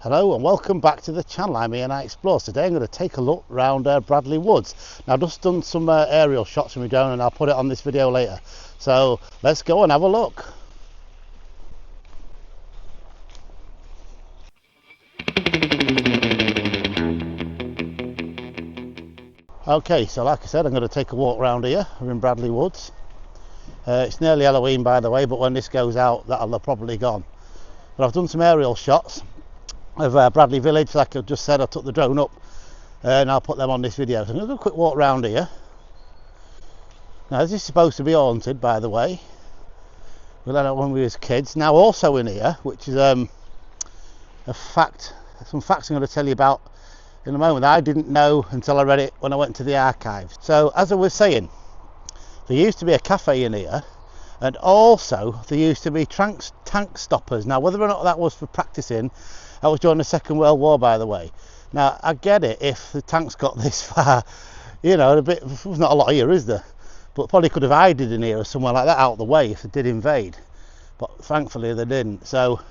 Hello and welcome back to the channel. I'm Ian I Explores. Today I'm going to take a look round Bradley Woods. Now I've just done some aerial shots from my drone and I'll put it on this video later. So let's go and have a look. Okay, so like I said, I'm going to take a walk round here. We're in Bradley Woods. It's nearly Halloween by the way, but when this goes out that'll have probably gone. But I've done some aerial shots of Bradley Village. Like I just said, I took the drone up and I'll put them on this video. So I'm going to do a quick walk around here. Now this is supposed to be haunted, by the way. We learned it when we was kids. Now also in here, which is some facts I'm going to tell you about in a moment that I didn't know until I read it when I went to the archives. So as I was saying, there used to be a cafe in here, and also there used to be tank stoppers. Now whether or not that was for practicing, that was during the Second World War, by the way. Now I get it if the tanks got this far, you know, there's not a lot here, is there? But probably could have hidden in here or somewhere like that out of the way if they did invade. But thankfully they didn't. So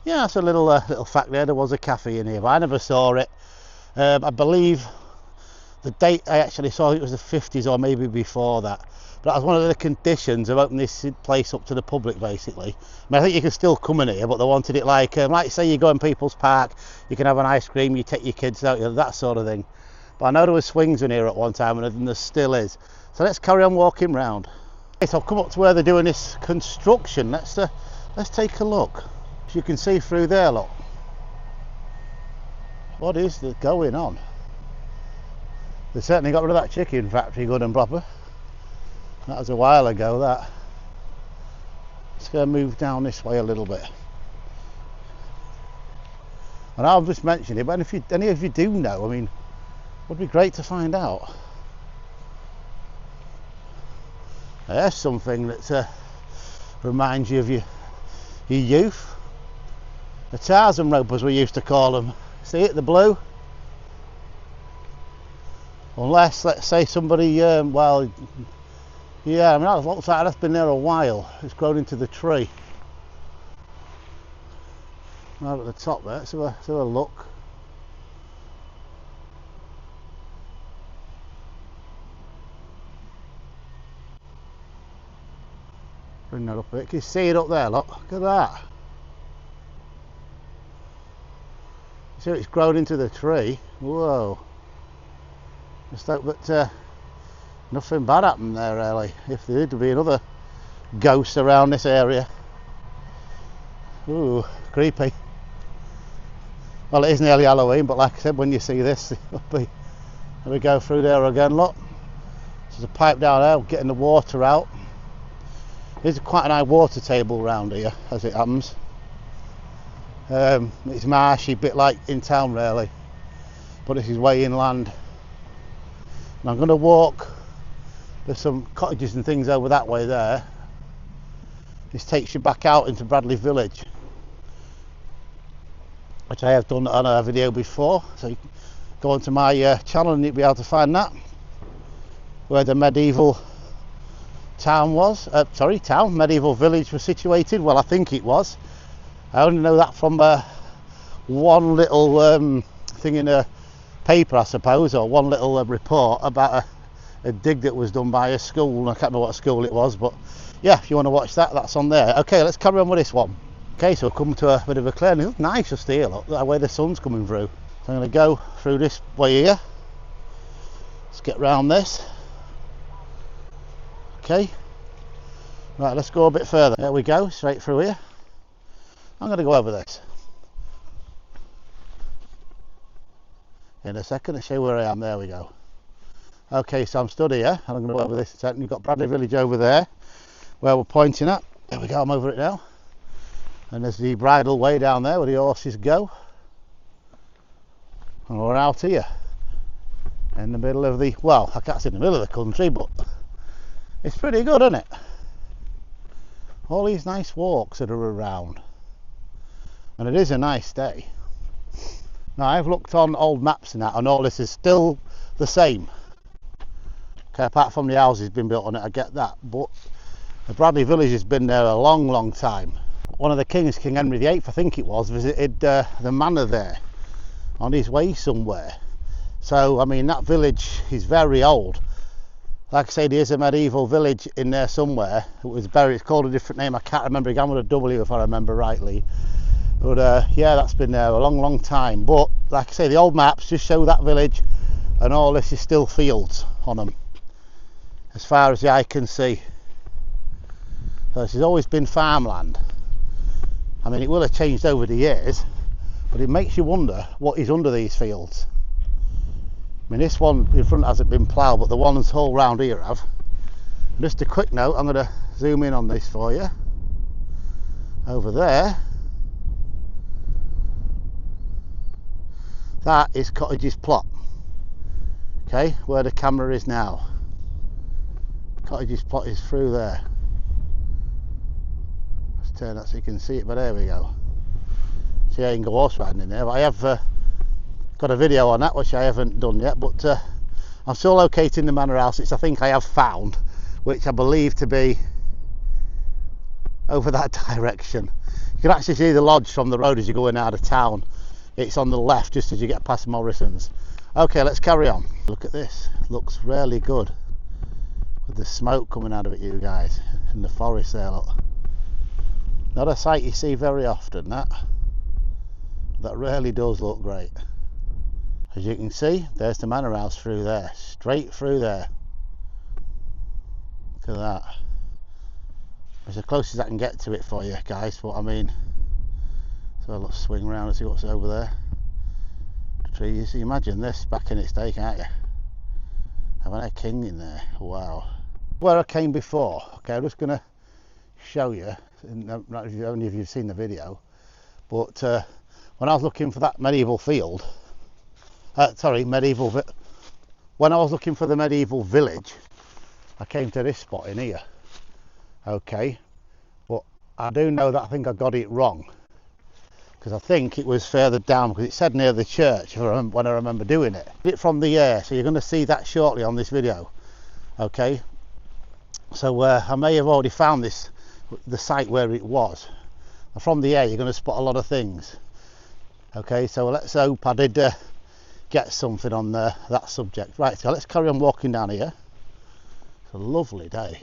yeah, that's a little fact there. There was a cafe in here, but I never saw it. I believe the date I actually saw it was the 50s or maybe before that. But that was one of the conditions of opening this place up to the public, basically. I mean, I think you can still come in here, but they wanted it like say you go in People's Park, you can have an ice cream, you take your kids out, you know, that sort of thing. But I know there were swings in here at one time, and there still is. So let's carry on walking round. Okay, so I've come up to where they're doing this construction. Let's take a look. As you can see through there, look. What is going on? They certainly got rid of that chicken factory good and proper. That was a while ago, that. Let's go move down this way a little bit. And I'll just mention it, but if any of you do know, I mean, it would be great to find out. There's something that reminds you of your youth. The Tarzan rope, as we used to call them. See it, the blue? Unless, let's say, somebody, well, yeah, I mean, that looks like that's been there a while. It's grown into the tree. Right at the top there, let's have a look. Bring that up a bit. Can you see it up there? Look at that. See, it's grown into the tree. Whoa. Just hope that nothing bad happened there, really. If there did be another ghost around this area. Ooh, creepy. Well, it is nearly Halloween, but like I said, when you see this, it'll be. There we go through there again. Look, there's a pipe down there getting the water out. There's quite a high water table around here, as it happens. It's marshy, a bit like in town, really. But this is way inland. And I'm going to walk. There's some cottages and things over that way there. This takes you back out into Bradley Village, which I have done on a video before. So you can go onto my channel and you'll be able to find that, where the medieval town was. Medieval village was situated. Well, I think it was. I only know that from one little thing in a paper, I suppose, or one little report about a dig that was done by a school. I can't remember what school it was, but yeah, if you want to watch that, that's on there. Okay, let's carry on with this one. Okay, so we've come to a bit of a clearing. It looks nice just here, look, that way the sun's coming through. So I'm going to go through this way here. Let's get round this. Okay. Right, let's go a bit further. There we go, straight through here. I'm going to go over this in a second. I'll show you where I am. There we go. Okay, so I'm stood here and I'm going to go over this in a second. You've got Bradley Village over there where we're pointing at. There we go, I'm over it now. And there's the bridle way down there where the horses go. And we're out here in the middle of the, well, I can't say in the middle of the country, but it's pretty good, isn't it? All these nice walks that are around. And it is a nice day. Now I've looked on old maps and that, and all this is still the same. Okay, apart from the houses being built on it, I get that. But the Bradley Village has been there a long, long time. one of the kings, King Henry VIII, I think it was, visited the manor there on his way somewhere. So I mean, that village is very old. Like I say, there is a medieval village in there somewhere. It was buried. It's called a different name. I can't remember. It began with a W if I remember rightly. But yeah, that's been there a long, long time. But like I say, the old maps just show that village, and all this is still fields on them, as far as the eye can see. So this has always been farmland. I mean, it will have changed over the years, but it makes you wonder what is under these fields. I mean, this one in front hasn't been ploughed, but the ones all round here have. And just a quick note, I'm going to zoom in on this for you. Over there, that is Cottage's plot. Okay, where the camera is now. Cottage's plot is through there. Let's turn that so you can see it, but there we go. See, I can go horse riding in there, but I have got a video on that which I haven't done yet, but I'm still locating the manor house, which I think I have found, which I believe to be over that direction. You can actually see the lodge from the road as you're going out of town. It's on the left just as you get past Morrison's. Okay, let's carry on. Look at this, it looks really good with the smoke coming out of it, you guys, in the forest there, look. Not a sight you see very often, that really does look great. As you can see, there's the manor house through there, straight through there. Look at that. It's the closest I can get to it for you guys, but I mean, so let's swing around and see what's over there. The trees, you imagine this back in its day, can't you? Having a king in there, wow. Where I came before, okay, I'm just going to show you, not if only if you've seen the video, but when I was looking for that medieval field, when I was looking for the medieval village, I came to this spot in here. Okay, but I do know that I think I got it wrong, because I think it was further down, because it said near the church when I remember doing it. It from the air, so you're going to see that shortly on this video. Okay, so I may have already found the site where it was. And from the air you're going to spot a lot of things. Okay, so let's hope I did get something on that subject. Right, so let's carry on walking down here. It's a lovely day.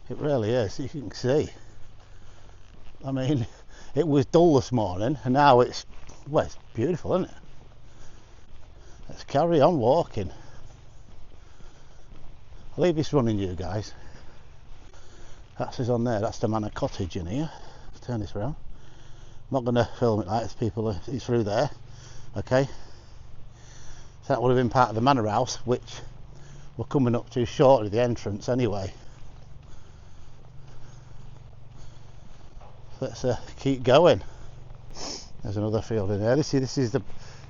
It really is, you can see. I mean, it was dull this morning and now it's beautiful, isn't it? Let's carry on walking. I'll leave this running, you guys. That's on there, that's the manor cottage in here. Let's turn this around. I'm not going to film it like it's people, it's through there. Okay, so that would have been part of the manor house, which we're coming up to shortly, the entrance anyway. Let's keep going. There's another field in there. This is the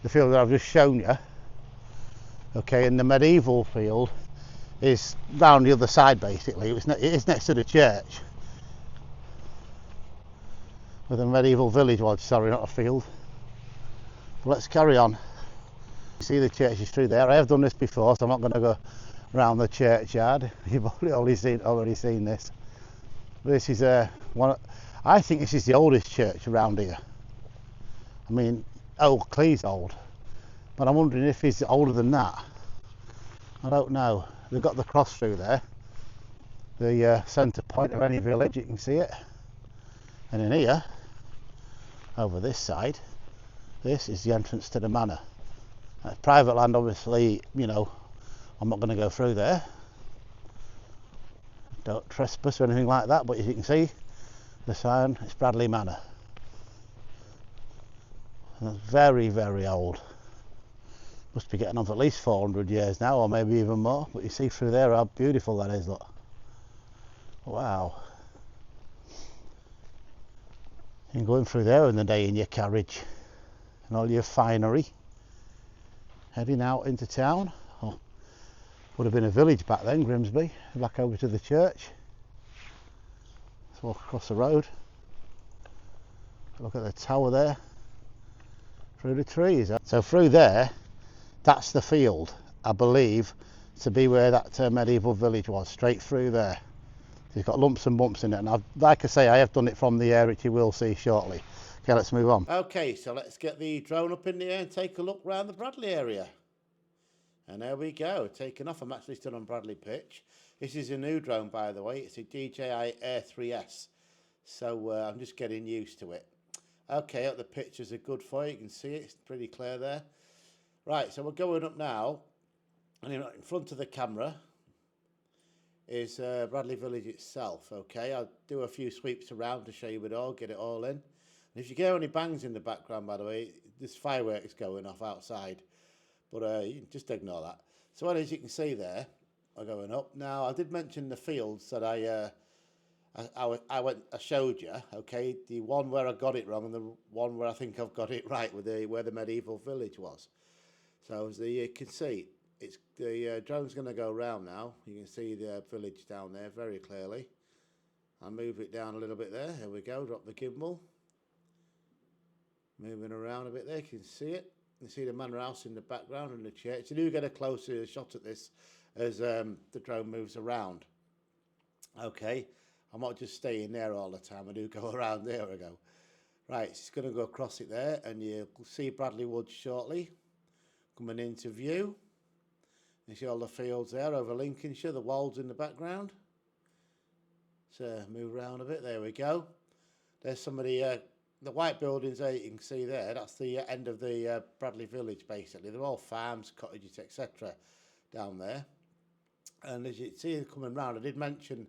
field that I've just shown you. Okay, and the medieval field is round the other side basically. It is next to the church. Where the medieval village was, sorry, not a field. Let's carry on. See, the church is through there. I have done this before, so I'm not going to go around the churchyard. You've already seen this. This is I think this is the oldest church around here. I mean, Old Clee's old, but I'm wondering if it's older than that. I don't know. They've got the cross through there, the centre point of any village. You can see it. And in here, over this side, this is the entrance to the manor. That's private land, obviously, you know, I'm not going to go through there. Don't trespass or anything like that, but as you can see, the sign, it's Bradley Manor. And that's very, very old. Must be getting on for at least 400 years now, or maybe even more. But you see through there how beautiful that is, look. Wow. You can go in through there in the day in your carriage and all your finery, heading out into town. Oh, would have been a village back then, Grimsby, back over to the church. Let's walk across the road. Look at the tower there, through the trees. So through there, that's the field, I believe, to be where that medieval village was, straight through there. It's got lumps and bumps in it, and like I say, I have done it from the air, which you will see shortly. Okay, let's move on. Okay, so let's get the drone up in the air and take a look around the Bradley area. And there we go, taking off. I'm actually still on Bradley pitch. This is a new drone, by the way. It's a DJI Air 3S. So I'm just getting used to it. Okay, the pictures are good for you. You can see it. It's pretty clear there. Right, so we're going up now. And in front of the camera is Bradley Village itself. Okay, I'll do a few sweeps around to show you it all, get it all in. And if you hear any bangs in the background, by the way, there's fireworks going off outside. But you can just ignore that. So as you can see there, we're going up. Now, I did mention the fields that I showed you, okay? The one where I got it wrong and the one where I think I've got it right, with where the medieval village was. So as you can see, it's the drone's going to go around now. You can see the village down there very clearly. I'll move it down a little bit there. Here we go, drop the gimbal. Moving around a bit there, you can see it. You see the manor house in the background and the church. You do get a closer shot at this as the drone moves around. Okay, I'm not just staying there all the time. I do go around. There we go. Right, it's going to go across it there, and you'll see Bradley Woods shortly coming into view. You see all the fields there over Lincolnshire, the Wolds in the background. So move around a bit. There we go. There's some of the white buildings there you can see there. That's the end of the Bradley Village, basically. They're all farms, cottages, etc. down there. And as you see coming round, I did mention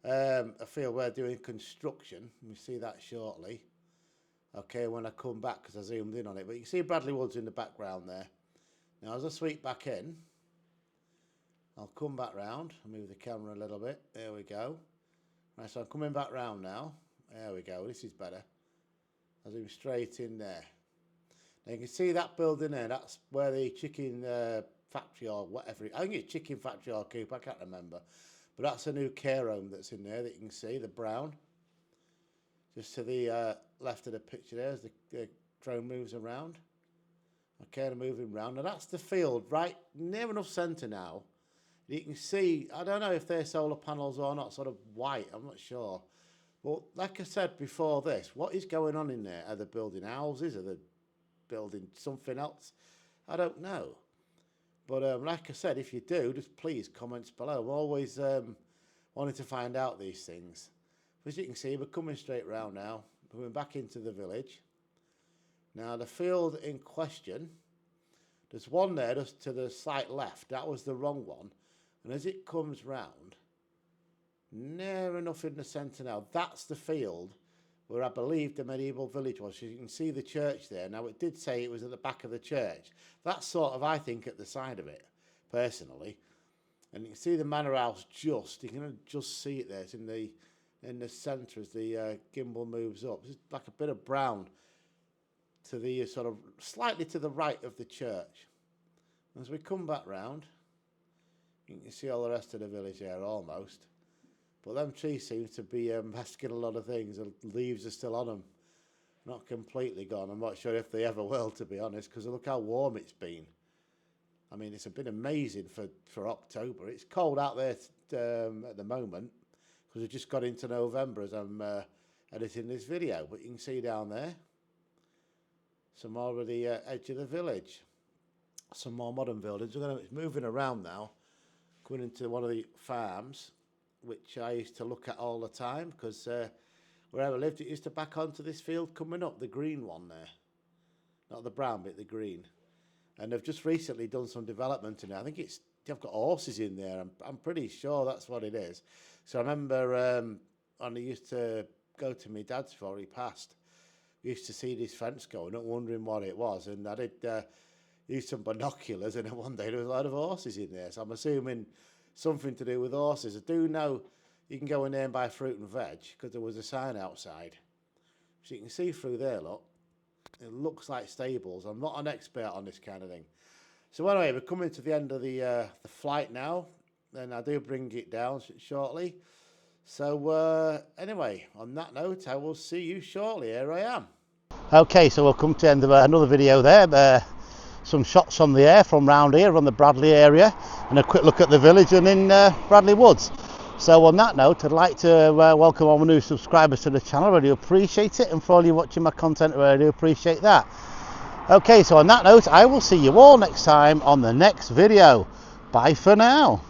a field where they're doing construction. You see that shortly. Okay, when I come back, because I zoomed in on it. But you can see Bradley Woods in the background there. Now, as I sweep back in, I'll come back round. I'll move the camera a little bit. There we go. Right, so I'm coming back round now. There we go. This is better. I'll zoom straight in there. Now you can see that building there. That's where the chicken factory or whatever. I think it's chicken factory or coop. I can't remember. But that's a new care home that's in there that you can see, the brown. Just to the left of the picture there as the drone moves around. Okay, I'm moving around. Now that's the field right near enough centre now. You can see, I don't know if they're solar panels or not, sort of white, I'm not sure. But like I said before this, what is going on in there? Are they building houses? Are they building something else? I don't know. But like I said, if you do, just please comments below. I'm always wanting to find out these things. As you can see, we're coming straight round now. We're going back into the village. Now the field in question, there's one there just to the slight left. That was the wrong one. And as it comes round, near enough in the centre now, that's the field where I believe the medieval village was. So you can see the church there. Now, it did say it was at the back of the church. That's sort of, I think, at the side of it, personally. And you can see the manor house you can just see it there. It's in the centre as the gimbal moves up. It's like a bit of brown to the sort of slightly to the right of the church. As we come back round, you can see all the rest of the village here almost. But them trees seem to be masking a lot of things. The leaves are still on them. Not completely gone. I'm not sure if they ever will, to be honest, because look how warm it's been. I mean, it's been amazing for October. It's cold out there at the moment, because we've just got into November as I'm editing this video. But you can see down there some more of the edge of the village. Some more modern buildings. It's moving around now, going into one of the farms, which I used to look at all the time, because where I lived, it used to back onto this field coming up, the green one there. Not the brown bit, the green. And they've just recently done some development in it. I think they've got horses in there. I'm pretty sure that's what it is. So I remember when I used to go to my dad's before he passed, we used to see this fence going up, wondering what it was. And I did use some binoculars, and one day there was a lot of horses in there. So I'm assuming something to do with horses. I do know you can go in there and buy fruit and veg, because there was a sign outside. So you can see through there, look. It looks like stables. I'm not an expert on this kind of thing. So anyway, we're coming to the end of the flight now. Then I do bring it down shortly. So anyway, on that note, I will see you shortly. Here I am. Okay, so we'll come to the end of another video there. Some shots from the air from round here on the Bradley area, and a quick look at the village and in Bradley Woods. So on that note, I'd like to welcome all my new subscribers to the channel. I really appreciate it, and for all you watching my content, I really do appreciate that. Okay, so on that note, I will see you all next time on the next video. Bye for now.